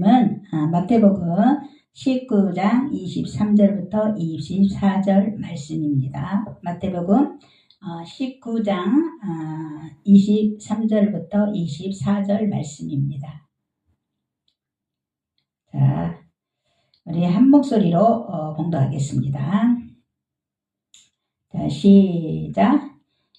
말씀은 마태복음 19장 23절부터 24절 말씀입니다. 마태복음 19장 23절부터 24절 말씀입니다. 자, 우리 한 목소리로 봉독하겠습니다. 자, 시작.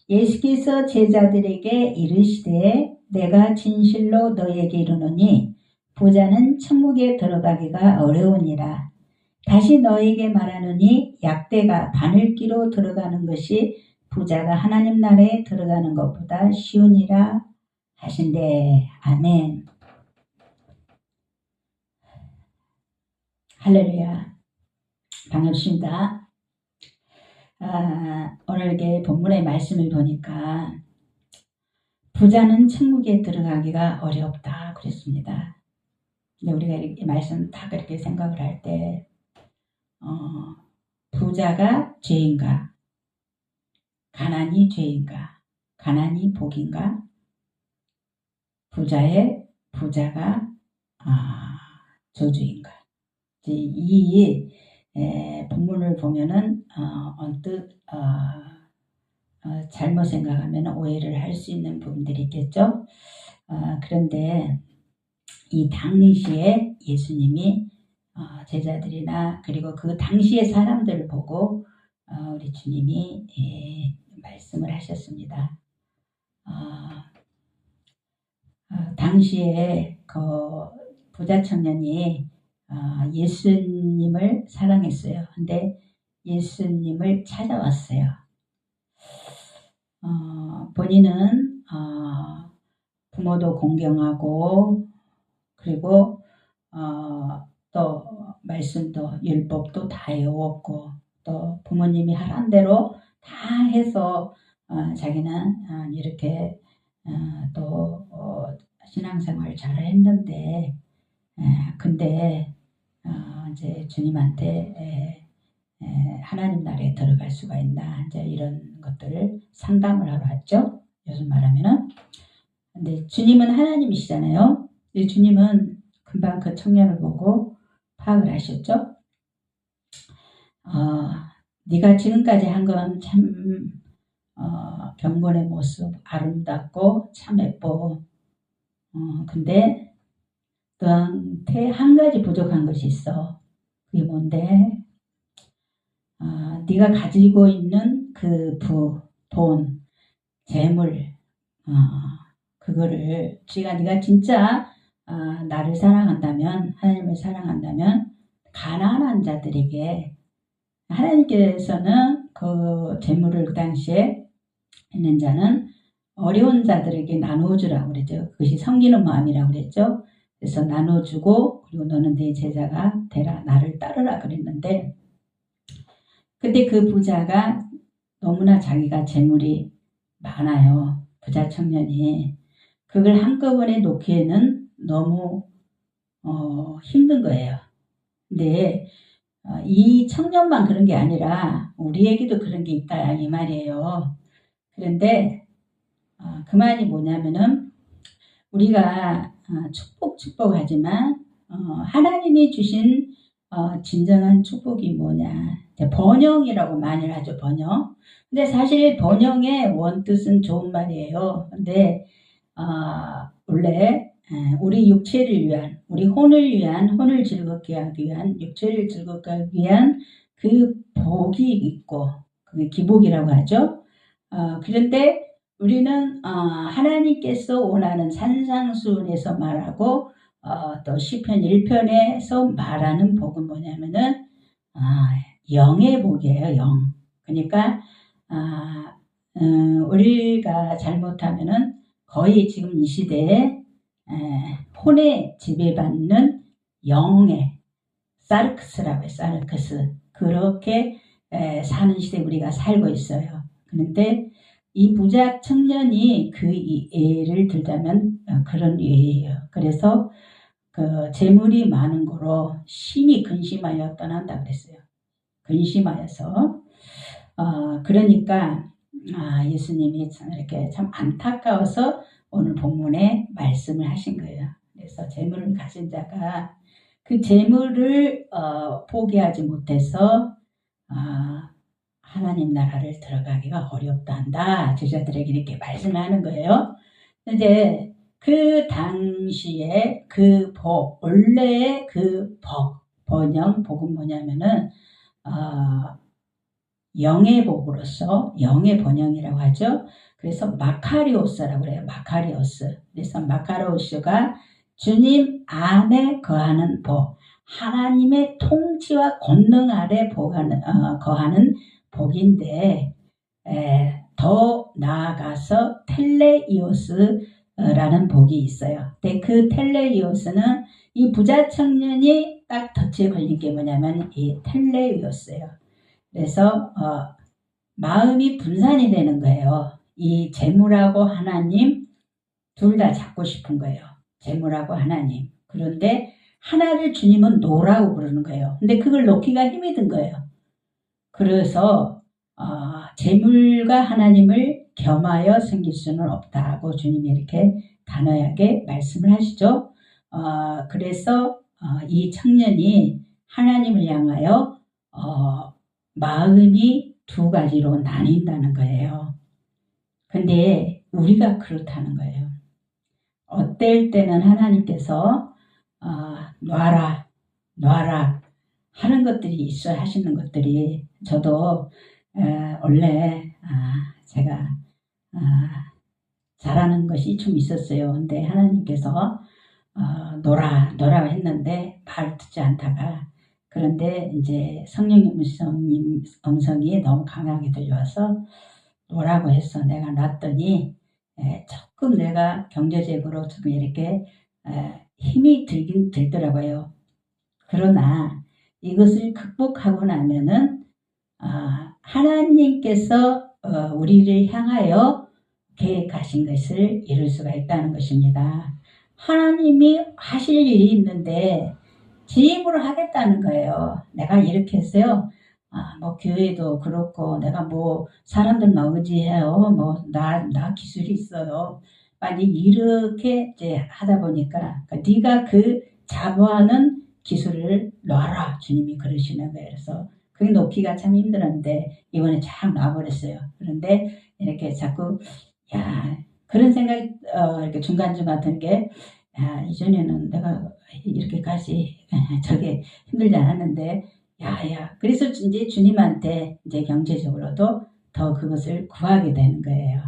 예수께서 제자들에게 이르시되 내가 진실로 너희에게 이르노니 부자는 천국에 들어가기가 어려우니라. 다시 너희에게 말하노니 약대가 바늘기로 들어가는 것이 부자가 하나님 나라에 들어가는 것보다 쉬우니라 하신대. 아멘. 할렐루야. 반갑습니다. 오늘 이렇게 본문의 말씀을 보니까 부자는 천국에 들어가기가 어렵다 그랬습니다. 근데 우리가 이 말씀 다 그렇게 생각을 할 때 부자가 죄인가? 가난이 죄인가? 가난이 복인가? 부자가 저주인가? 이 본문을 보면은 언뜻 잘못 생각하면 오해를 할 수 있는 부분들이 있겠죠. 그런데 이 당시에 예수님이 제자들이나 그리고 그 당시의 사람들을 보고 우리 주님이 말씀을 하셨습니다. 당시에 그 부자 청년이 예수님을 사랑했어요. 근데 예수님을 찾아왔어요. 본인은 부모도 공경하고 그리고 또 말씀도 율법도 다 외웠고 또 부모님이 하란 대로 다 해서 자기는 이렇게 또 신앙생활 잘 했는데 근데 이제 주님한테 하나님 나라에 들어갈 수가 있나 이제 이런 것들을 상담을 하러 왔죠. 요즘 말하면은. 근데 주님은 하나님이시잖아요. 주님은 금방 그 청년을 보고 파악을 하셨죠. 네가 지금까지 한 건 참 경건의 모습 아름답고 참 예뻐. 근데 너한테 한 가지 부족한 것이 있어. 그게 뭔데? 네가 가지고 있는 그 돈, 재물, 그거를 네가 진짜 나를 사랑한다면, 하나님을 사랑한다면 가난한 자들에게 하나님께서는 그 재물을 그 당시에 있는 자는 어려운 자들에게 나눠주라고 그랬죠. 그것이 섬기는 마음이라고 그랬죠. 그래서 나눠주고 그리고 너는 내 제자가 되라 나를 따르라 그랬는데 근데 그 부자가 너무나 자기가 재물이 많아요. 부자 청년이. 그걸 한꺼번에 놓기에는 너무 힘든 거예요. 근데 이 청년만 그런 게 아니라 우리에게도 그런 게 있다 이 말이에요. 그런데 그 말이 뭐냐면은 우리가 축복하지만 하나님이 주신 진정한 축복이 뭐냐. 번영이라고 많이 하죠. 번영. 근데 사실 번영의 원뜻은 좋은 말이에요. 근데 원래 우리 육체를 위한 우리 혼을 즐겁게 하기 위한 육체를 즐겁게 하기 위한 그 복이 있고 그게 기복이라고 하죠. 그런데 우리는 하나님께서 원하는 산상수훈에서 말하고 또 시편 1편에서 말하는 복은 뭐냐면은 영의 복이에요. 영. 그러니까 우리가 잘못하면은 거의 지금 이 시대에 혼에 지배받는 영의 사르크스라고 해요. 사르크스. 그렇게 사는 시대에 우리가 살고 있어요. 그런데 이 부자 청년이 그 예를 들자면 그런 예예요. 그래서 그 재물이 많은 거로 심히 근심하여 떠난다 그랬어요. 근심하여서 그러니까 예수님이 참 이렇게 참 안타까워서 오늘 본문에 말씀을 하신 거예요. 그래서 재물을 가진 자가 그 재물을 포기하지 못해서 하나님 나라를 들어가기가 어렵다 한다. 제자들에게 이렇게 말씀을 하는 거예요. 이제 그 당시에 그 복, 원래의 그 번영, 복은 뭐냐면은 영의 복으로서 영의 번영이라고 하죠. 그래서 마카리오스라고 그래요. 마카리오스. 그래서 마카리오스가 주님 안에 거하는 복, 하나님의 통치와 권능 아래 거하는 복인데, 더 나아가서 텔레이오스라는 복이 있어요. 근데 그 텔레이오스는 이 부자 청년이 딱 덫에 걸린 게 뭐냐면 이 텔레이오스예요. 그래서 마음이 분산이 되는 거예요. 이 재물하고 하나님 둘 다 잡고 싶은 거예요. 재물하고 하나님. 그런데 하나를 주님은 놓으라고 그러는 거예요. 근데 그걸 놓기가 힘이 든 거예요. 그래서 재물과 하나님을 겸하여 생길 수는 없다고 주님이 이렇게 단호하게 말씀을 하시죠. 그래서 이 청년이 하나님을 향하여 마음이 두 가지로 나뉜다는 거예요. 근데 우리가 그렇다는 거예요. 어떨 때는 하나님께서 놔라 하는 것들이 있어야 하시는 것들이 저도 원래 제가 잘하는 것이 좀 있었어요. 근데 하나님께서 놓으라 했는데 말 듣지 않다가 그런데 이제 성령님 음성이 너무 강하게 들려와서 놓으라고 해서 내가 놨더니 조금 내가 경제적으로 좀 이렇게 힘이 들긴 들더라고요. 그러나 이것을 극복하고 나면은 하나님께서 우리를 향하여 계획하신 것을 이룰 수가 있다는 것입니다. 하나님이 하실 일이 있는데 지 힘으로 하겠다는 거예요. 내가 이렇게 했어요. 뭐 교회도 그렇고 내가 뭐 사람들만 의지해요. 뭐 나 기술이 있어요. 빨리 이렇게 이제 하다 보니까 네가 그 자부하는 기술을 놔라 주님이 그러시는 거예요. 그래서 그게 놓기가 참 힘들었는데 이번에 쫙 놔버렸어요. 그런데 이렇게 자꾸 그런 생각이 이렇게 중간중간 드는 게 이전에는 내가 이렇게까지 저게 힘들지 않았는데 그래서 이제 주님한테 이제 경제적으로도 더 그것을 구하게 되는 거예요.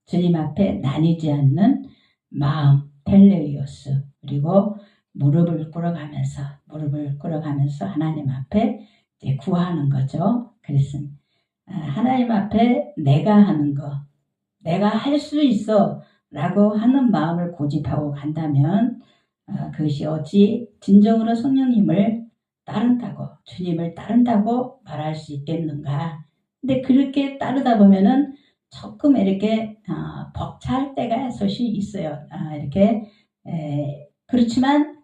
주님 앞에 나뉘지 않는 마음, 텔레이오스, 그리고 무릎을 꿇어가면서 하나님 앞에 이제 구하는 거죠. 그래서 하나님 앞에 내가 하는 거, 내가 할 수 있어 라고 하는 마음을 고집하고 간다면 그것이 어찌 진정으로 성령님을 따른다고, 주님을 따른다고 말할 수 있겠는가. 근데 그렇게 따르다 보면은 조금 이렇게 벅찰 때가 솔직히 있어요. 이렇게 그렇지만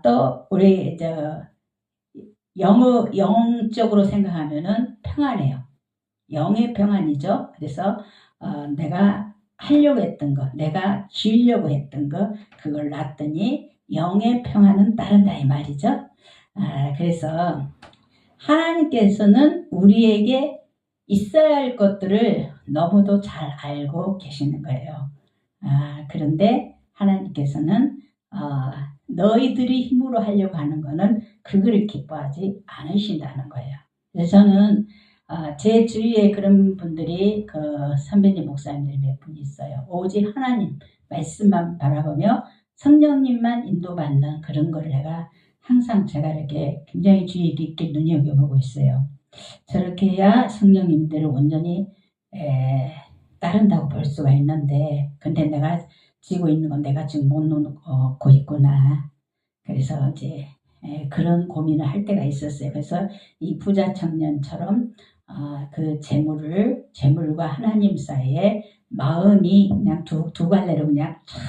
또 우리 영적으로 생각하면은 평안해요. 영의 평안이죠. 그래서 내가 하려고 했던 거, 내가 지으려고 했던 거, 그걸 놨더니 영의 평안은 따른다 이 말이죠. 그래서 하나님께서는 우리에게 있어야 할 것들을 너무도 잘 알고 계시는 거예요. 그런데 하나님께서는 너희들이 힘으로 하려고 하는 거는 그거를 기뻐하지 않으신다는 거예요. 그래서 저는 제 주위에 그런 분들이 선배님 목사님들이 몇 분 있어요. 오직 하나님 말씀만 바라보며 성령님만 인도받는 그런 걸 내가 항상 제가 이렇게 굉장히 주의 깊게 눈여겨보고 있어요. 저렇게 해야 성령님들을 온전히 따른다고 볼 수가 있는데 근데 내가 지고 있는 건 내가 지금 못 놓고 있구나. 그래서 이제 그런 고민을 할 때가 있었어요. 그래서 이 부자 청년처럼 그 재물과 하나님 사이에 마음이 그냥 두 갈래로 그냥 쫙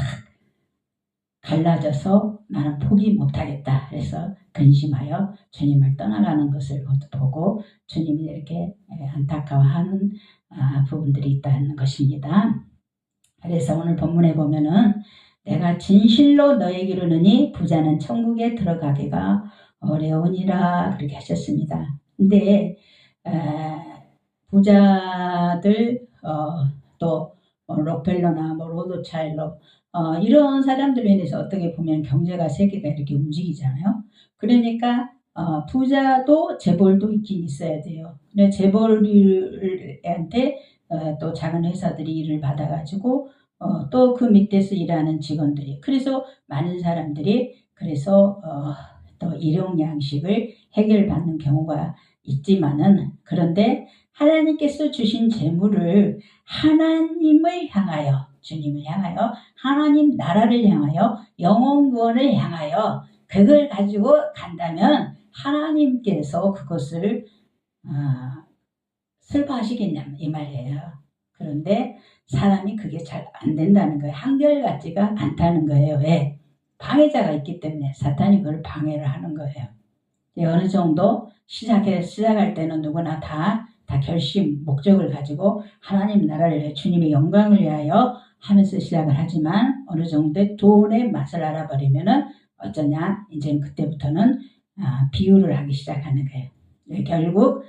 갈라져서 나는 포기 못하겠다. 그래서 근심하여 주님을 떠나가는 것을 보고 주님이 이렇게 안타까워하는 부분들이 있다는 것입니다. 그래서 오늘 본문에 보면은 내가 진실로 너에게 이르노니 부자는 천국에 들어가기가 어려우니라 그렇게 하셨습니다. 근데 부자들 또 록펠러나 로드차일러 이런 사람들로 인해서 어떻게 보면 경제가 세계가 이렇게 움직이잖아요. 그러니까 부자도 재벌도 있긴 있어야 돼요. 근데 재벌한테 또 작은 회사들이 일을 받아가지고 또 그 밑에서 일하는 직원들이 그래서 많은 사람들이 그래서 또 일용 양식을 해결받는 경우가 있지만은 그런데 하나님께서 주신 재물을 하나님을 향하여 주님을 향하여 하나님 나라를 향하여 영혼 구원을 향하여 그걸 가지고 간다면 하나님께서 그것을 슬퍼하시겠냐 이 말이에요. 그런데 사람이 그게 잘 안 된다는 거예요. 한결같지가 않다는 거예요. 왜? 방해자가 있기 때문에 사탄이 그걸 방해를 하는 거예요. 어느 정도 시작할 때는 누구나 다 결심, 목적을 가지고 하나님 나라를 위해 주님의 영광을 위하여 하면서 시작을 하지만 어느 정도 돈의 맛을 알아버리면은 어쩌냐 이제 그때부터는 비유를 하기 시작하는 거예요. 결국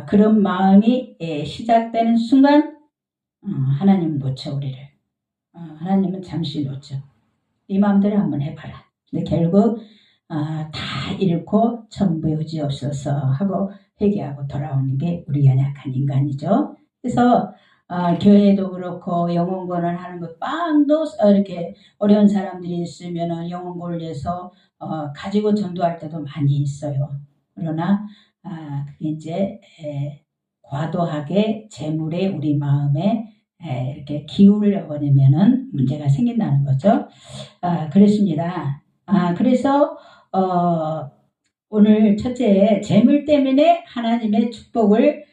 그런 마음이 시작되는 순간 하나님은 놓쳐 우리를. 하나님은 잠시 놓쳐. 이 마음대로 한번 해봐라. 근데 결국 다 잃고 전부 의지없어서 하고 회개하고 돌아오는 게 우리 연약한 인간이죠. 그래서 교회도 그렇고 영혼구원을 하는 것 빵도 이렇게 어려운 사람들이 있으면 영혼구원을 위해서 가지고 전도할 때도 많이 있어요. 그러나 그게 이제 과도하게 재물에 우리 마음에 이렇게 기울여 버리면은 문제가 생긴다는 거죠. 그렇습니다. 그래서 오늘 첫째 재물 때문에 하나님의 축복을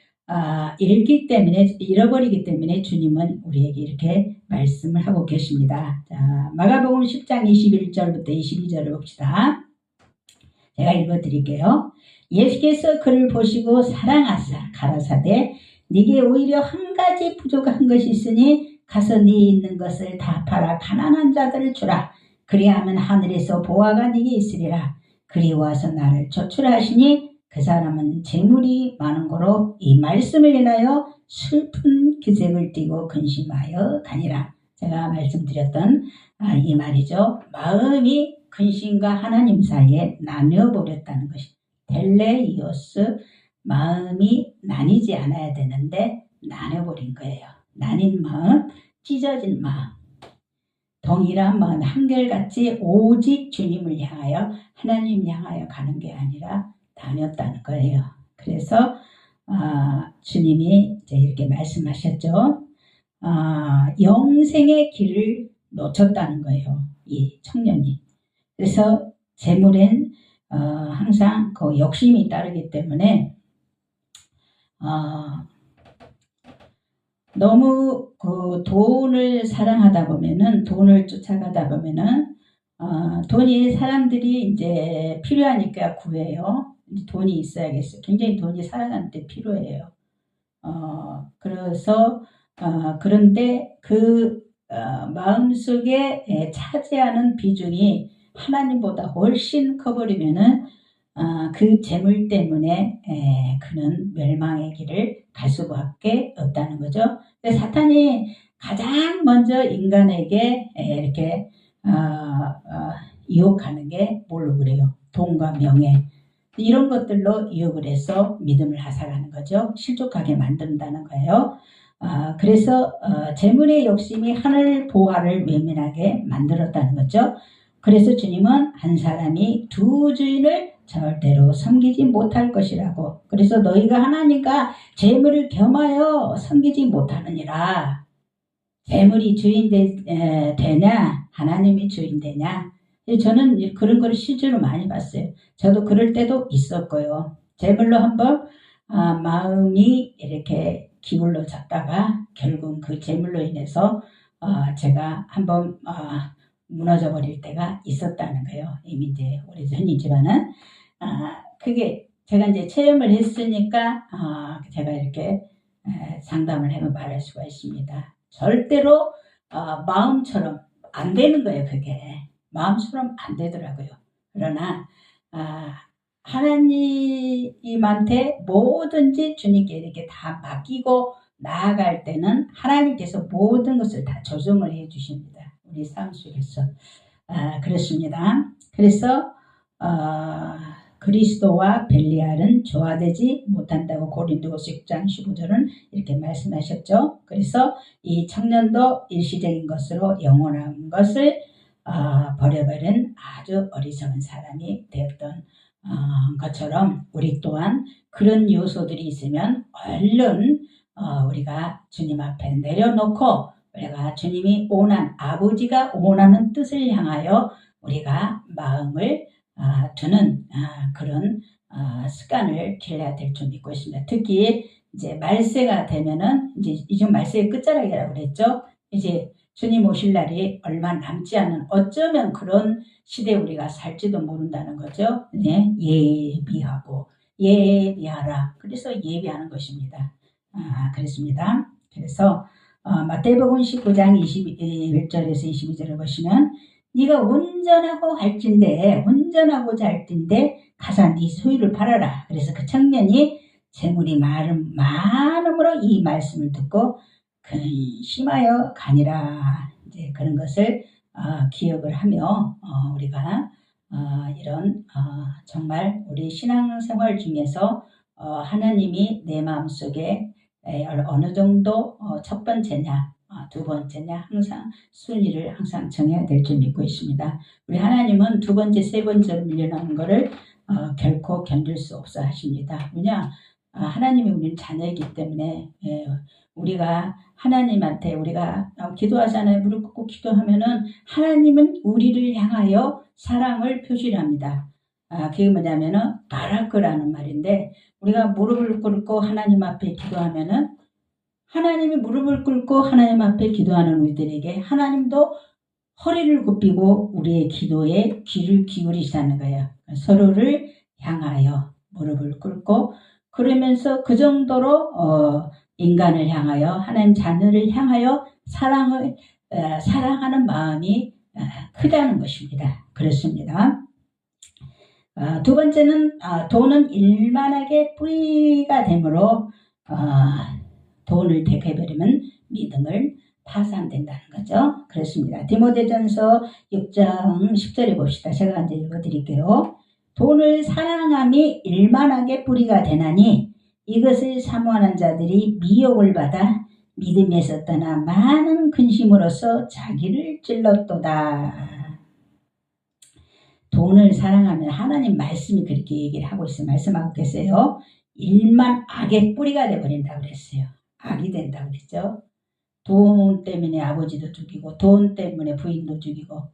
잃어버리기 때문에 주님은 우리에게 이렇게 말씀을 하고 계십니다. 자, 마가복음 10장 21절부터 22절을 봅시다. 제가 읽어드릴게요. 예수께서 그를 보시고 사랑하사 가라사대 네게 오히려 한 가지 부족한 것이 있으니 가서 네 있는 것을 다 팔아 가난한 자들을 주라. 그리하면 하늘에서 보화가 네게 있으리라. 그리 와서 나를 조출하시니 그 사람은 재물이 많은 거로 이 말씀을 인하여 슬픈 기색을 띠고 근심하여 가니라. 제가 말씀드렸던 이 말이죠. 마음이 근심과 하나님 사이에 나뉘어버렸다는 것이 텔레이오스 마음이 나뉘지 않아야 되는데 나눠버린 거예요. 나뉜 마음, 찢어진 마음, 동일한 마음 한결같이 오직 주님을 향하여 하나님 향하여 가는 게 아니라 나뉘었다는 거예요. 그래서 주님이 이제 이렇게 말씀하셨죠. 영생의 길을 놓쳤다는 거예요. 이 청년이. 그래서 재물엔 항상 그 욕심이 따르기 때문에 너무 그 돈을 사랑하다 보면은 돈을 쫓아가다 보면은 돈이 사람들이 이제 필요하니까 구해요. 돈이 있어야겠어요. 굉장히 돈이 사랑하는데 필요해요. 그래서 그런데 그 마음속에 차지하는 비중이 하나님보다 훨씬 커버리면은 그 재물 때문에 그는 멸망의 길을 갈 수밖에 없다는 거죠. 사탄이 가장 먼저 인간에게 이렇게 유혹하는 게 뭘로 그래요? 돈과 명예 이런 것들로 유혹을 해서 믿음을 앗아가는 거죠. 실족하게 만든다는 거예요. 그래서 재물의 욕심이 하늘 보화를 외면하게 만들었다는 거죠. 그래서 주님은 한 사람이 두 주인을 절대로 섬기지 못할 것이라고. 그래서 너희가 하나님과 재물을 겸하여 섬기지 못하느니라. 재물이 주인 되냐? 하나님이 주인 되냐? 저는 그런 걸 실제로 많이 봤어요. 저도 그럴 때도 있었고요. 재물로 한번 마음이 이렇게 기울어졌다가 결국 그 재물로 인해서 제가 한번 무너져 버릴 때가 있었다는 거예요. 이미 이제 오래전이지만은 그게 제가 이제 체험을 했으니까 제가 이렇게 상담을 하면 말할 수가 있습니다. 절대로 마음처럼 안 되는 거예요. 그게 마음처럼 안 되더라고요. 그러나 하나님한테 뭐든지 주님께 이렇게 다 맡기고 나아갈 때는 하나님께서 모든 것을 다 조정을 해 주십니다. 우리 삶 속에서. 그렇습니다. 그래서 그리스도와 벨리알은 조화되지 못한다고 고린도후서 6장 15절은 이렇게 말씀하셨죠. 그래서 이 청년도 일시적인 것으로 영원한 것을 버려버린 아주 어리석은 사람이 되었던 것처럼 우리 또한 그런 요소들이 있으면 얼른 우리가 주님 앞에 내려놓고 우리가 주님이 아버지가 원하는 뜻을 향하여 우리가 마음을 두는 그런 습관을 길러야 될 줄 믿고 있습니다. 특히 이제 말세가 되면은 이제 말세의 끝자락이라고 그랬죠. 이제 주님 오실 날이 얼마 남지 않은 어쩌면 그런 시대에 우리가 살지도 모른다는 거죠. 네, 예비하라. 그래서 예비하는 것입니다. 그렇습니다. 그래서 마태복음 19장 21절에서 22절을 보시면 네가 운전하고자 할진대 가서 네 소유를 팔아라. 그래서 그 청년이 재물이 많음으로 이 말씀을 듣고 근심하여 가니라. 이제 그런 것을 기억을 하며 우리가 이런 정말 우리 신앙생활 중에서 하나님이 내 마음속에 어느 정도 첫 번째냐 두 번째냐 항상 순위를 항상 정해야 될 줄 믿고 있습니다. 우리 하나님은 두 번째 세 번째로 밀려나는 것을 결코 견딜 수 없어 하십니다. 왜냐 하나님이 우리는 자녀이기 때문에 우리가 하나님한테 우리가 기도하잖아요. 무릎 꿇고 기도하면은 하나님은 우리를 향하여 사랑을 표시합니다. 그게 뭐냐면은 바라크라는 말인데 우리가 무릎을 꿇고 하나님 앞에 기도하면은 하나님이 무릎을 꿇고 하나님 앞에 기도하는 우리들에게 하나님도 허리를 굽히고 우리의 기도에 귀를 기울이시다는 거예요. 서로를 향하여 무릎을 꿇고 그러면서 그 정도로 인간을 향하여 하나님 자녀를 향하여 사랑하는 마음이 크다는 것입니다. 그렇습니다. 두 번째는 돈은 일만하게 뿌리가 되므로 돈을 택해버리면 믿음을 파산된다는 거죠. 그렇습니다. 디모데전서 6장 10절에 봅시다. 제가 이제 읽어드릴게요. 돈을 사랑함이 일만하게 뿌리가 되나니 이것을 사모하는 자들이 미혹을 받아 믿음에서 떠나 많은 근심으로써 자기를 찔렀도다. 돈을 사랑하면 하나님 말씀이 그렇게 얘기를 하고 있어요. 말씀하고 계세요. 일만 악의 뿌리가 돼버린다고 그랬어요. 악이 된다고 그랬죠. 돈 때문에 아버지도 죽이고 돈 때문에 부인도 죽이고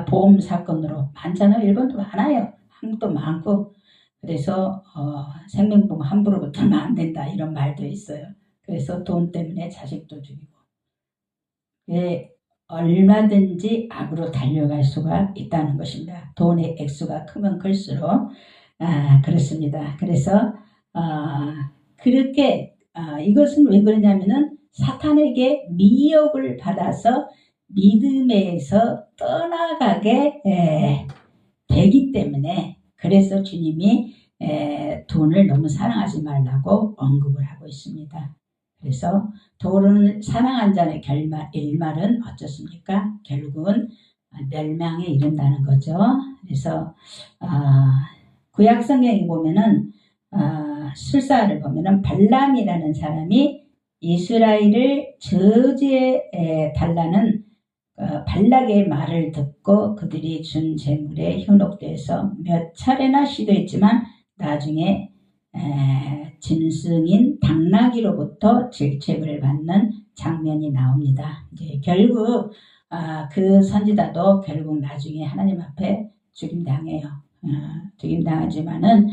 보험 사건으로 많잖아요. 일본도 많아요. 한국도 많고 그래서 생명보험 함부로 붙으면 안 된다 이런 말도 있어요. 그래서 돈 때문에 자식도 죽이고 얼마든지 악으로 달려갈 수가 있다는 것입니다. 돈의 액수가 크면 클수록 그렇습니다. 그래서 그렇게 이것은 왜 그러냐면은 사탄에게 미혹을 받아서 믿음에서 떠나가게 되기 때문에 그래서 주님이 돈을 너무 사랑하지 말라고 언급을 하고 있습니다. 그래서 돈을 사랑한 자의 일말은 어떻습니까? 결국은 멸망에 이른다는 거죠. 그래서 구약 성경에 보면은 술사를 보면은 발람이라는 사람이 이스라엘을 저주해 달라는 발락의 말을 듣고 그들이 준 재물에 현혹돼서 몇 차례나 시도했지만 나중에 짐승인 당나귀로부터 질책을 받는 장면이 나옵니다. 이제 결국 그 선지자도 결국 나중에 하나님 앞에 죽임당해요. 죽임당하지만은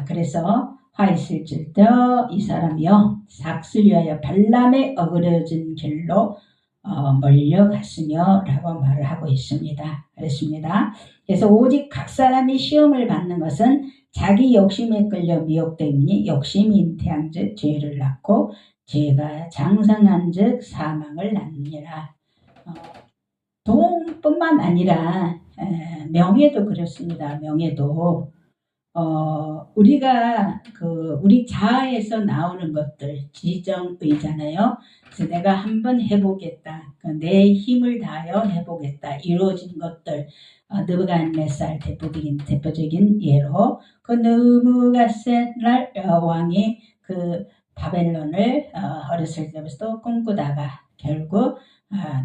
그래서 화 있을지라도 이 사람이요 삭슬 위하여 발람의 어그러진 길로 몰려갔으며 라고 말을 하고 있습니다. 그렇습니다. 그래서 오직 각 사람이 시험을 받는 것은 자기 욕심에 끌려 미혹됨이니 욕심이 잉태한 즉 죄를 낳고 죄가 장성한 즉 사망을 낳느니라. 뿐만 아니라 명예도 그렇습니다. 명예도 우리가 우리 자아에서 나오는 것들 지정의잖아요. 그래서 내가 한번 해보겠다. 내 힘을 다하여 해보겠다. 이루어진 것들 느부갓네살 대표적인 예로 그 느부갓네살 왕이 그 바벨론을 어렸을 때부터 꿈꾸다가 결국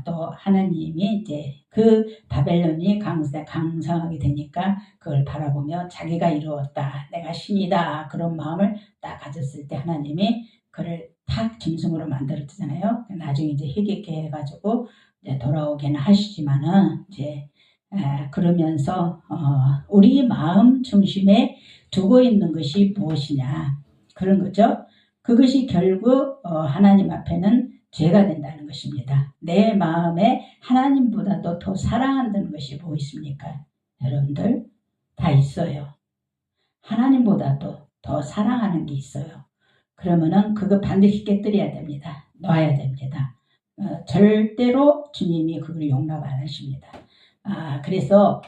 또 하나님이 이제 그 바벨론이 강성하게 되니까 그걸 바라보며 자기가 이루었다. 내가 신이다. 그런 마음을 딱 가졌을 때 하나님이 그를 탁 짐승으로 만들었잖아요. 나중에 이제 희귀케 해가지고 이제 돌아오게는 하시지만은 이제 그러면서 우리 마음 중심에 두고 있는 것이 무엇이냐 그런 거죠. 그것이 결국 하나님 앞에는 죄가 된다는 것입니다. 내 마음에 하나님보다도 더 사랑한다는 것이 뭐 있습니까? 여러분들 다 있어요. 하나님보다도 더 사랑하는 게 있어요. 그러면은 그거 반드시 깨뜨려야 됩니다. 놔야 됩니다. 절대로 주님이 그걸 용납 안 하십니다. 그래서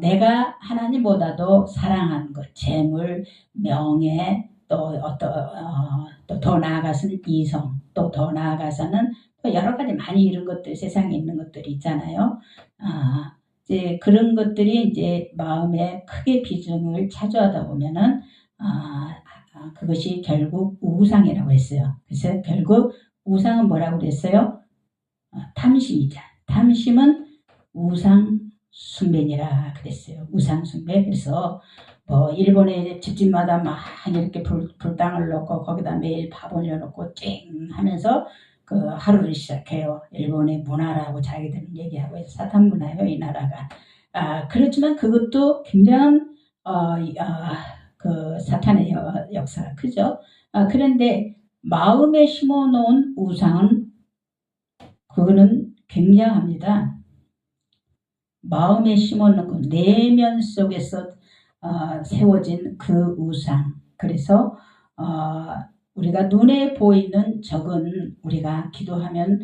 내가 하나님보다도 사랑하는 것, 재물, 명예, 또 더 나아가서는 이성, 또 더 나아가서는 또 여러 가지 많이 이런 것들 세상에 있는 것들이 있잖아요. 이제 그런 것들이 이제 마음에 크게 비중을 차지하다 보면은 그것이 결국 우상이라고 했어요. 그래서 결국 우상은 뭐라고 그랬어요? 탐심이자. 탐심은 우상 숭배니라 그랬어요. 우상 숭배. 그래서 뭐 일본의 집집마다 막 이렇게 불당을 놓고 거기다 매일 밥 올려놓고 쨍 하면서 그 하루를 시작해요. 일본의 문화라고 자기들은 얘기하고 해서 사탄 문화예요, 이 나라가. 그렇지만 그것도 굉장한 그 사탄의 역사가 크죠. 그런데 마음에 심어놓은 우상은 그거는 굉장합니다. 마음에 심어놓은 그 내면 속에서 세워진 그 우상. 그래서 우리가 눈에 보이는 적은 우리가 기도하면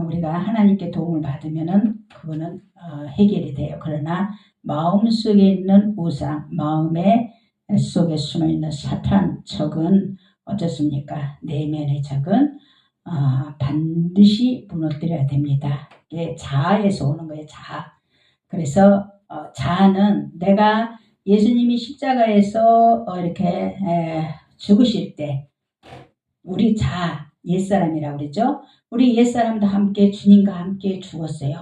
우리가 하나님께 도움을 받으면은 그거는 해결이 돼요. 그러나 마음 속에 있는 우상, 마음에 속에 숨어 있는 사탄 적은 어떻습니까? 내면의 적은 반드시 무너뜨려야 됩니다. 이게 자아에서 오는 거예요. 자아. 그래서 자아는 내가 예수님이 십자가에서 이렇게 죽으실 때 우리 자아, 옛사람이라고 그러죠. 우리 옛사람도 함께 주님과 함께 죽었어요.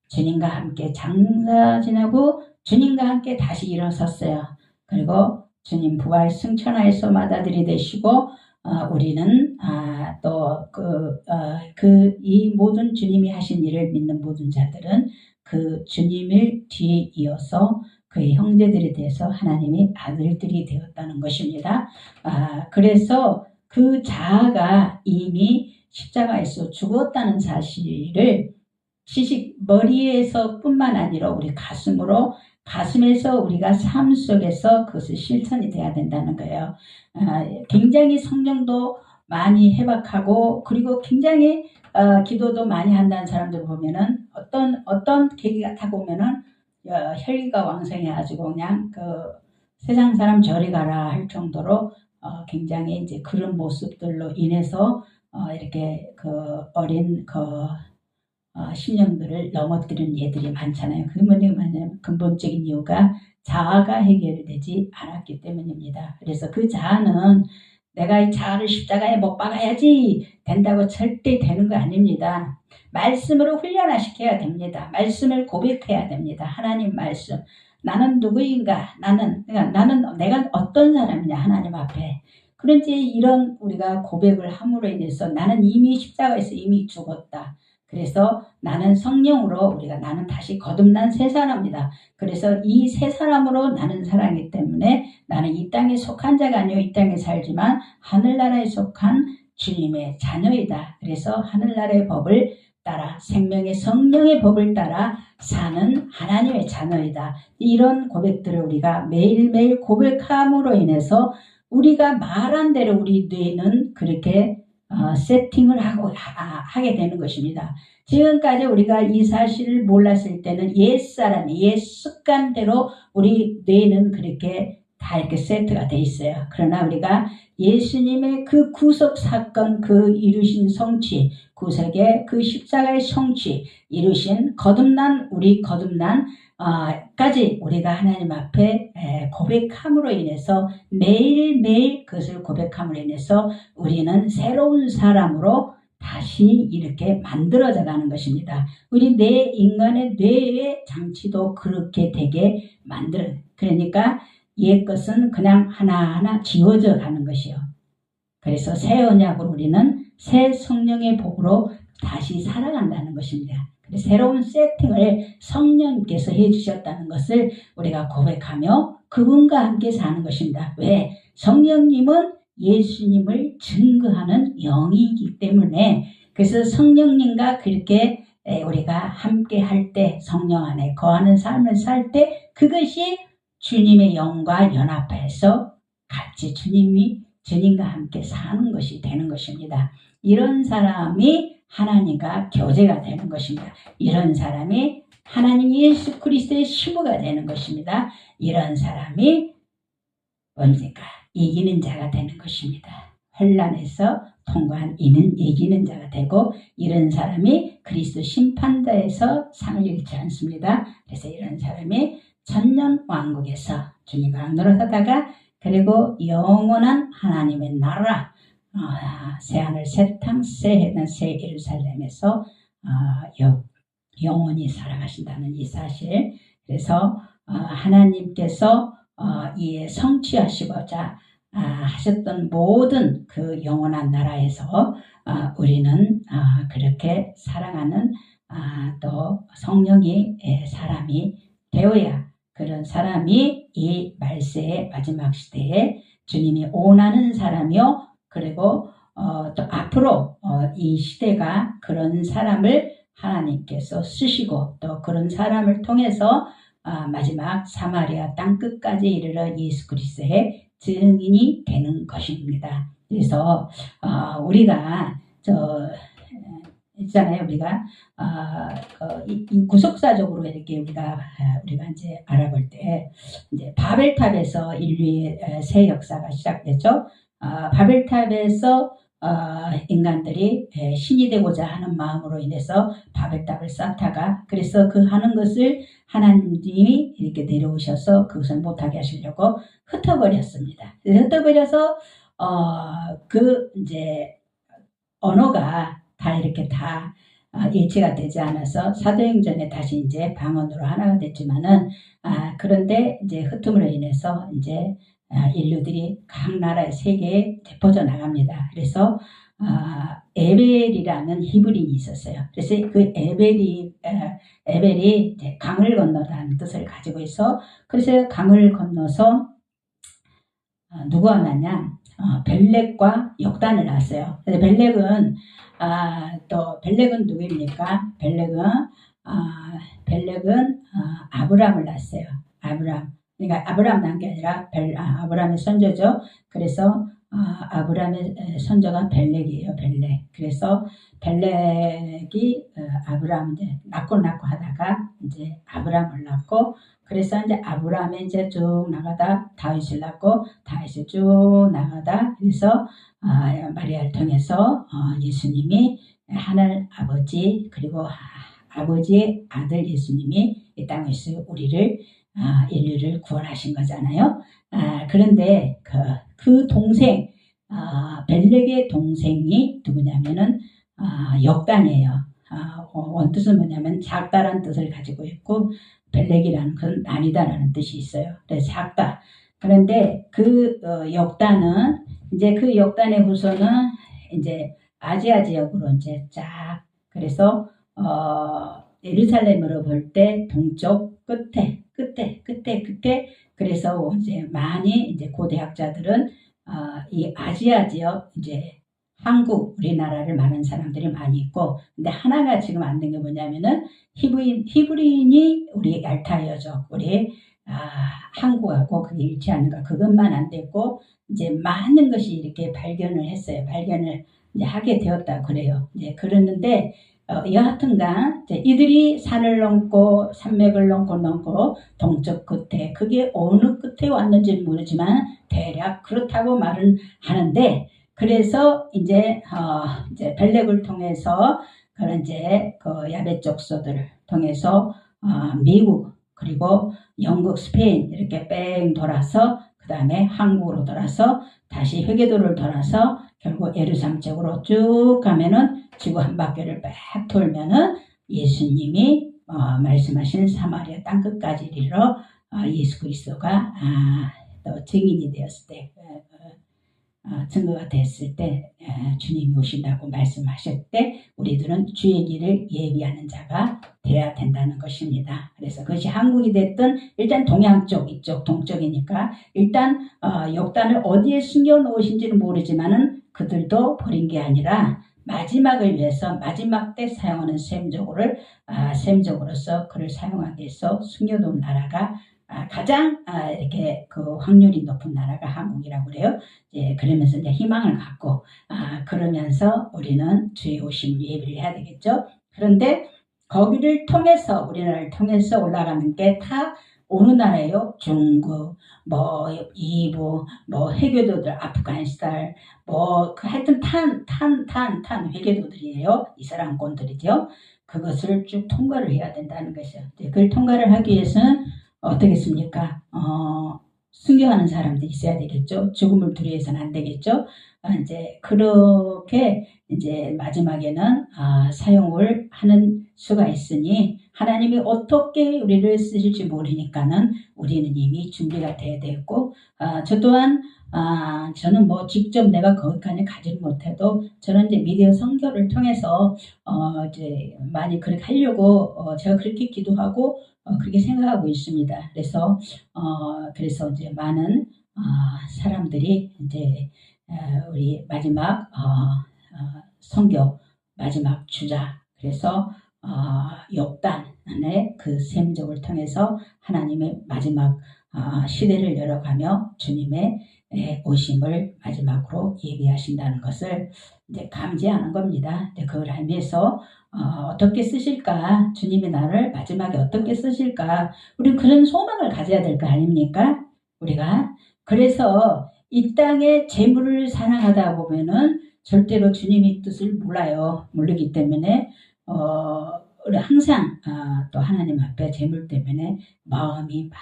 주님과 함께 장사 지나고 주님과 함께 다시 일어섰어요. 그리고 주님 부활 승천하여서 맏아들이 되시고 우리는 또 이 모든 주님이 하신 일을 믿는 모든 자들은 그 주님을 뒤에 이어서 그의 형제들이 돼서 하나님의 아들들이 되었다는 것입니다. 그래서 그 자아가 이미 십자가에서 죽었다는 사실을 머리에서 뿐만 아니라 우리 가슴에서 우리가 삶 속에서 그것이 실천이 돼야 된다는 거예요. 굉장히 성령도 많이 해박하고 그리고 굉장히 기도도 많이 한다는 사람들 보면은 어떤 계기가 타고 오면은 혈기가 왕성해가지고 그냥 그 세상 사람 저리 가라 할 정도로 굉장히 이제 그런 모습들로 인해서 이렇게 그 어린 심령들을 넘어뜨린 예들이 많잖아요. 그 근본적인 이유가 자아가 해결되지 않았기 때문입니다. 그래서 그 자아는 내가 이 자아를 십자가에 못 박아야지 된다고 절대 되는 거 아닙니다. 말씀으로 훈련화시켜야 됩니다. 말씀을 고백해야 됩니다. 하나님 말씀. 나는 누구인가? 나는 내가 어떤 사람이냐? 하나님 앞에. 그런지 이런 우리가 고백을 함으로 인해서 나는 이미 십자가에서 이미 죽었다. 그래서 나는 성령으로 나는 다시 거듭난 새 사람이다. 그래서 이 새 사람으로 나는 살아가기 때문에 나는 이 땅에 속한 자가 아니요 이 땅에 살지만 하늘나라에 속한 주님의 자녀이다. 그래서 하늘나라의 법을 따라 생명의 성령의 법을 따라 사는 하나님의 자녀이다. 이런 고백들을 우리가 매일매일 고백함으로 인해서 우리가 말한 대로 우리 뇌는 그렇게 세팅을 하게 되는 것입니다. 지금까지 우리가 이 사실을 몰랐을 때는 옛사람이 옛 습관대로 우리 뇌는 그렇게 다 이렇게 세트가 돼 있어요. 그러나 우리가 예수님의 그 구속 사건, 그 이루신 성취, 구속의 그 십자가의 성취, 이루신 우리 거듭난 까지 우리가 하나님 앞에 고백함으로 인해서 매일매일 그것을 고백함으로 인해서 우리는 새로운 사람으로 다시 이렇게 만들어져 가는 것입니다. 우리 인간의 뇌의 장치도 그렇게 되게 그러니까 옛 것은 그냥 하나하나 지워져 가는 것이요. 그래서 새 언약으로 우리는 새 성령의 복으로 다시 살아간다는 것입니다. 새로운 세팅을 성령님께서 해주셨다는 것을 우리가 고백하며 그분과 함께 사는 것입니다. 왜? 성령님은 예수님을 증거하는 영이기 때문에 그래서 성령님과 그렇게 우리가 함께 할 때 성령 안에 거하는 삶을 살 때 그것이 주님의 영과 연합해서 같이 주님과 함께 사는 것이 되는 것입니다. 이런 사람이 하나님과 교제가 되는 것입니다. 이런 사람이 하나님 예수 그리스도의 시부가 되는 것입니다. 이런 사람이 뭡니까? 이기는 자가 되는 것입니다. 환난에서 통과한 이는 이기는 자가 되고 이런 사람이 그리스도 심판대에서 상을 잃지 않습니다. 그래서 이런 사람이 천년 왕국에서 주님과 노릇하다가 그리고 영원한 하나님의 나라 새하늘 새 땅 새 해변 새 예루살렘에서 영원히 살아가신다는 이 사실. 그래서 하나님께서 이 성취하시고자 하셨던 모든 그 영원한 나라에서 우리는 그렇게 사랑하는 또 성령이 사람이 되어야 그런 사람이 이 말세의 마지막 시대에 주님이 원하는 사람이요. 그리고 또 앞으로 이 시대가 그런 사람을 하나님께서 쓰시고 또 그런 사람을 통해서 마지막 사마리아 땅 끝까지 이르러 예수 그리스도의 증인이 되는 것입니다. 그래서 우리가 있잖아요. 우리가 이 구속사적으로 이렇게 우리가 이제 알아볼 때 이제 바벨탑에서 인류의 새 역사가 시작됐죠. 바벨탑에서 인간들이 신이 되고자 하는 마음으로 인해서 바벨탑을 쌓다가 그래서 그 하는 것을 하나님이 이렇게 내려오셔서 그것을 못하게 하시려고 흩어버렸습니다. 흩어버려서 그 이제 언어가 다 이렇게 다 일치가 되지 않아서 사도행전에 다시 이제 방언으로 하나가 됐지만은 그런데 이제 흩음으로 인해서 이제 인류들이 각 나라의 세계에 퍼져 나갑니다. 그래서 에벨이라는 히브리인이 있었어요. 그래서 그 에벨이 이제 강을 건너다는 뜻을 가지고 있어. 그래서 강을 건너서 누구가 낳냐? 벨렉과 역단을 낳았어요. 그래서 벨렉은 벨렉은 누구입니까? 벨렉은 아브람을 낳았어요. 그러니까 아브람 낳은 게 아니라 아브람의 선조죠. 그래서 아브람의 선조가 벨렉이에요. 벨렉. 그래서 벨렉이 아브람 이제 낳고 하다가 이제 아브람을 낳고 그래서 이제 아브람이 이제 쭉 나가다 다윗을 낳고 다윗을 쭉 나가다 그래서 마리아를 통해서 예수님이 하늘 아버지 그리고 아버지의 아들 예수님이 이 땅에서 인류를 구원하신 거잖아요. 그런데 그 동생 벨렉의 동생이 누구냐면은 역단이에요. 원뜻은 뭐냐면 작다라는 뜻을 가지고 있고 벨렉이라는 건 나뉘다라는 뜻이 있어요. 그래서 작다. 그런데 그 역단은 이제 그 역단의 후손은 이제 아시아 지역으로 이제 그래서 예루살렘으로 볼 때 동쪽 끝에 그래서 이제 많이 이제 고대학자들은 이 아시아 지역 이제 한국 우리나라를 말하는 사람들이 많이 있고 근데 하나가 지금 안 된 게 뭐냐면은 히브리인이 우리 알타이어족 우리 한국하고 그게 일치하는가 그것만 안 됐고 이제 많은 것이 이렇게 발견을 했어요. 발견을 이제 하게 되었다 그래요. 이제 그러는데 여하튼간 이제 이들이 산을 넘고 산맥을 넘고 동쪽 끝에 그게 어느 끝에 왔는지 모르지만 대략 그렇다고 말은 하는데 그래서 이제 벨렉을 통해서 그런 이제 그 야베 족속들을 통해서 미국 그리고 영국, 스페인 이렇게 뺑 돌아서 그 다음에 한국으로 돌아서 다시 회계도를 돌아서 결국 예루살렘 쪽으로 쭉 가면은 지구 한 바퀴를 빽 돌면은 예수님이 말씀하신 사마리아 땅 끝까지 이르러 예수 그리스도가 또 증인이 되었을 때 증거가 됐을 때 주님이 오신다고 말씀하실 때 우리들은 주의 길을 예비하는 자가 되어야 된다는 것입니다. 그래서 그것이 한국이 됐든 일단 동양 쪽 이쪽 동쪽이니까 일단 역단을 어디에 숨겨 놓으신지는 모르지만은 그들도 버린 게 아니라 마지막을 위해서 마지막 때 사용하는 셈족으로서 그를 사용하기 위해서 숨겨놓은 나라가 가장 이렇게 그 확률이 높은 나라가 한국이라고 그래요. 그러면서 이제 희망을 갖고 그러면서 우리는 주의 오심을 예비를 해야 되겠죠. 그런데 거기를 통해서 우리나라를 통해서 올라가는 게 다 어느 나라예요? 중국, 이부, 회교도들, 아프가니스탄, 하여튼 탄 회교도들이에요. 이슬람권들이죠. 그것을 쭉 통과를 해야 된다는 것이죠. 그걸 통과를 하기 위해서는 어떻겠습니까? 순교하는 사람들이 있어야 되겠죠. 죽음을 두려워해서는 안 되겠죠. 이제 그렇게 이제 마지막에는 사용을 하는 수가 있으니 하나님이 어떻게 우리를 쓰실지 모르니까는 우리는 이미 준비가 돼야 되고 저 또한 저는 직접 내가 거기까지 가지는 못해도 저는 이제 미디어 선교를 통해서 이제 많이 그렇게 하려고 제가 그렇게 기도하고 그렇게 생각하고 있습니다. 그래서 이제 많은 사람들이 이제 우리 마지막 선교 마지막 주자 그래서 역단의 그 셈족을 통해서 하나님의 마지막 시대를 열어가며 주님의 오심을 마지막으로 예비하신다는 것을 이제 감지하는 겁니다. 그걸 하면서 어떻게 쓰실까? 주님이 나를 마지막에 어떻게 쓰실까? 우리 그런 소망을 가져야 될 거 아닙니까? 우리가 그래서 이 땅에 재물을 사랑하다 보면은 절대로 주님의 뜻을 몰라요. 모르기 때문에 우리 항상 또 하나님 앞에 재물 때문에 마음이 막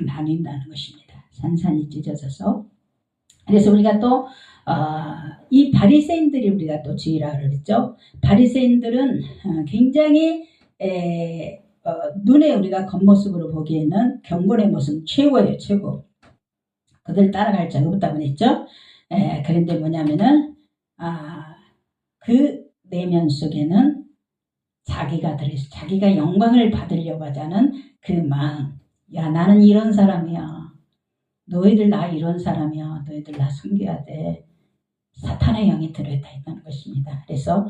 나뉜다는 것입니다. 산산이 찢어져서 그래서 우리가 또 이 바리새인들이 우리가 또 주의라 그랬죠. 바리새인들은 굉장히 눈에 우리가 겉모습으로 보기에는 경건의 모습 최고예요. 최고. 그들 따라갈 자가 없다고 했죠. 그런데 뭐냐면은 그 내면 속에는 자기가 들어있어. 자기가 영광을 받으려고 하자는 그 마음. 야 나는 이런 사람이야. 너희들 나 이런 사람이야. 너희들 나 숨겨야 돼. 사탄의 영이 들어있다 있다는 것입니다. 그래서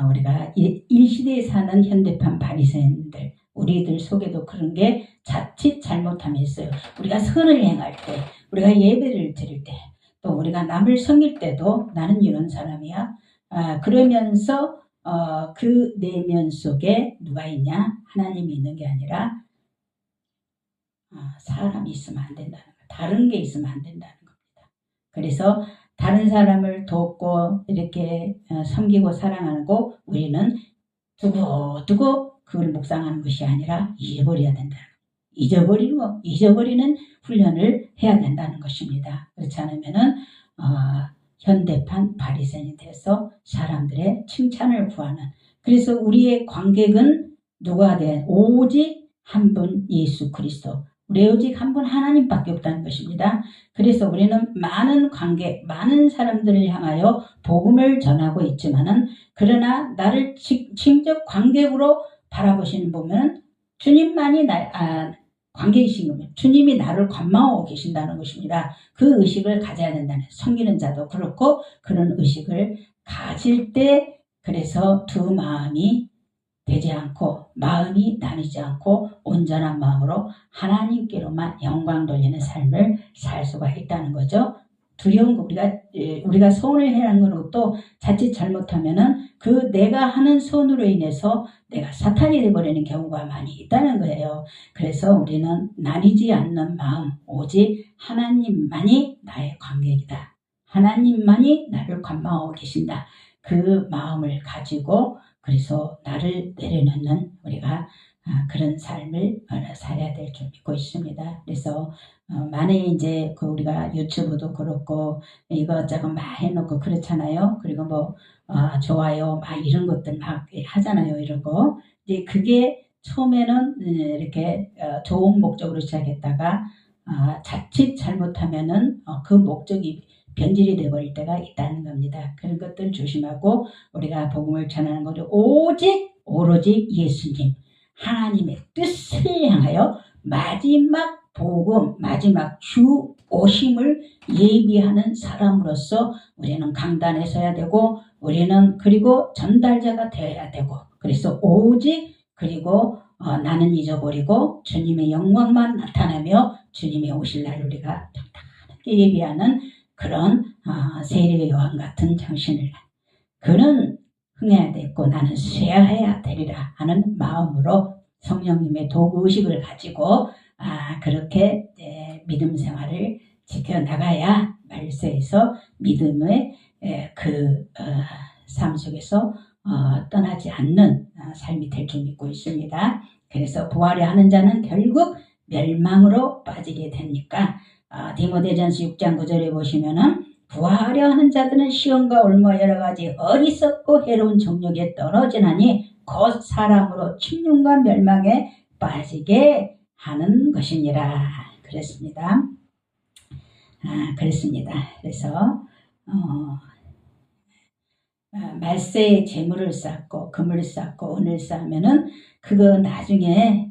우리가 이 시대에 사는 현대판 바리새인들 우리들 속에도 그런 게 자칫 잘못함이 있어요. 우리가 선을 행할 때 우리가 예배를 드릴 때 또 우리가 남을 섬길 때도 나는 이런 사람이야. 그러면서 그 내면 속에 누가 있냐? 하나님이 있는 게 아니라 사람이 있으면 안 된다는 거예요. 다른 게 있으면 안 된다는 겁니다. 그래서 다른 사람을 돕고 이렇게 섬기고 사랑하고 우리는 두고 그걸 묵상하는 것이 아니라 잊어버려야 된다는 거예요. 잊어버리는 훈련을 해야 된다는 것입니다. 그렇지 않으면은 현대판 바리새인이 돼서 사람들의 칭찬을 구하는 그래서 우리의 관객은 누가 돼? 오직 한 분 예수 그리스도 우리 오직 한 분 하나님밖에 없다는 것입니다. 그래서 우리는 많은 관객, 많은 사람들을 향하여 복음을 전하고 있지만은 그러나 나를 직접 관객으로 바라보시는 보면 주님만이 관객이신 겁니다. 주님이 나를 관망하고 계신다는 것입니다. 그 의식을 가져야 된다는 섬기는 자도 그렇고 그런 의식을 가질 때 그래서 두 마음이 되지 않고 마음이 나뉘지 않고 온전한 마음으로 하나님께로만 영광 돌리는 삶을 살 수가 있다는 거죠. 두려운 거 우리가 손을 해라는 것도 자칫 잘못하면은 그 내가 하는 손으로 인해서 내가 사탄이 되어버리는 경우가 많이 있다는 거예요. 그래서 우리는 나뉘지 않는 마음, 오직 하나님만이 나의 관객이다. 하나님만이 나를 관망하고 계신다. 그 마음을 가지고 그래서 나를 내려놓는 우리가 그런 삶을 살아야 될 줄 믿고 있습니다. 그래서 만약에 이제 우리가 유튜브도 그렇고 이것저것 막 해놓고 그렇잖아요. 그리고 뭐 좋아요 막 이런 것들 막 하잖아요. 이런 거 이제 그게 처음에는 이렇게 좋은 목적으로 시작했다가 자칫 잘못하면은 그 목적이 변질이 되어버릴 때가 있다는 겁니다. 그런 것들 조심하고 우리가 복음을 전하는 것은 오로지 예수님 하나님의 뜻을 향하여 마지막 복음, 마지막 주 오심을 예비하는 사람으로서 우리는 강단에 서야 되고 우리는 그리고 전달자가 되어야 되고 그래서 오직 그리고 나는 잊어버리고 주님의 영광만 나타나며 주님의 오실 날 우리가 평탄하게 예비하는 그런 세례 요한 같은 정신을 그는 흥해야 되고 나는 쇠해야 되리라 하는 마음으로 성령님의 도구의식을 가지고 그렇게 믿음 생활을 지켜나가야 말세에서 믿음의 삶 속에서 떠나지 않는 삶이 될 줄 믿고 있습니다. 그래서 부활을 하는 자는 결국 멸망으로 빠지게 되니까 디모데전서 6장 9절에 보시면은 부활하려 하는 자들은 시험과 올무 여러 가지 어리석고 해로운 정욕에 떨어지나니 곧 사람으로 침륜과 멸망에 빠지게 하는 것이니라 그랬습니다. 그랬습니다. 그래서 말세에 재물을 쌓고 금을 쌓고 은을 쌓으면은 그거 나중에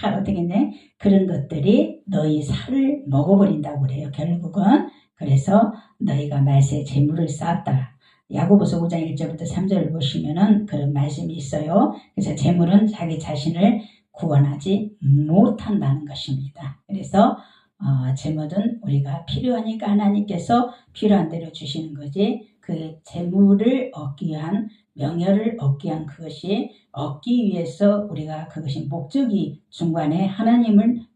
다 어떻게 했네? 그런 것들이 너희 살을 먹어버린다고 그래요. 결국은 그래서 너희가 말세에 재물을 쌓았다. 야고보서 5장 1절부터 3절을 보시면은 그런 말씀이 있어요. 그래서 재물은 자기 자신을 구원하지 못한다는 것입니다. 그래서 재물은 우리가 필요하니까 하나님께서 필요한 대로 주시는 거지 그 재물을 얻기 위한 명예를 얻기 위한 그것이 얻기 위해서 우리가 그것이 목적이 중간에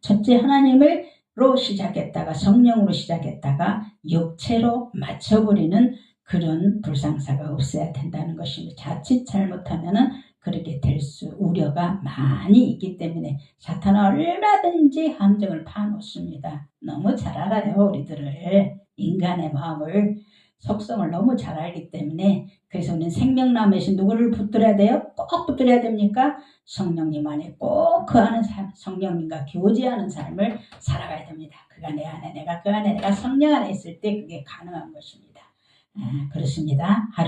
첫째 하나님으로 시작했다가 성령으로 시작했다가 육체로 맞춰버리는 그런 불상사가 없어야 된다는 것입니다. 자칫 잘못하면은 그렇게 될 우려가 많이 있기 때문에 사탄은 얼마든지 함정을 파놓습니다. 너무 잘 알아요. 우리들을 인간의 마음을 속성을 너무 잘 알기 때문에 그래서 우리는 생명나무에서 누구를 붙들어야 돼요? 꼭 붙들어야 됩니까? 성령님 안에 꼭 그 안에 성령님과 교제하는 삶을 살아가야 됩니다. 그가 내 안에 내가 그 안에 내가 성령 안에 있을 때 그게 가능한 것입니다. 그렇습니다.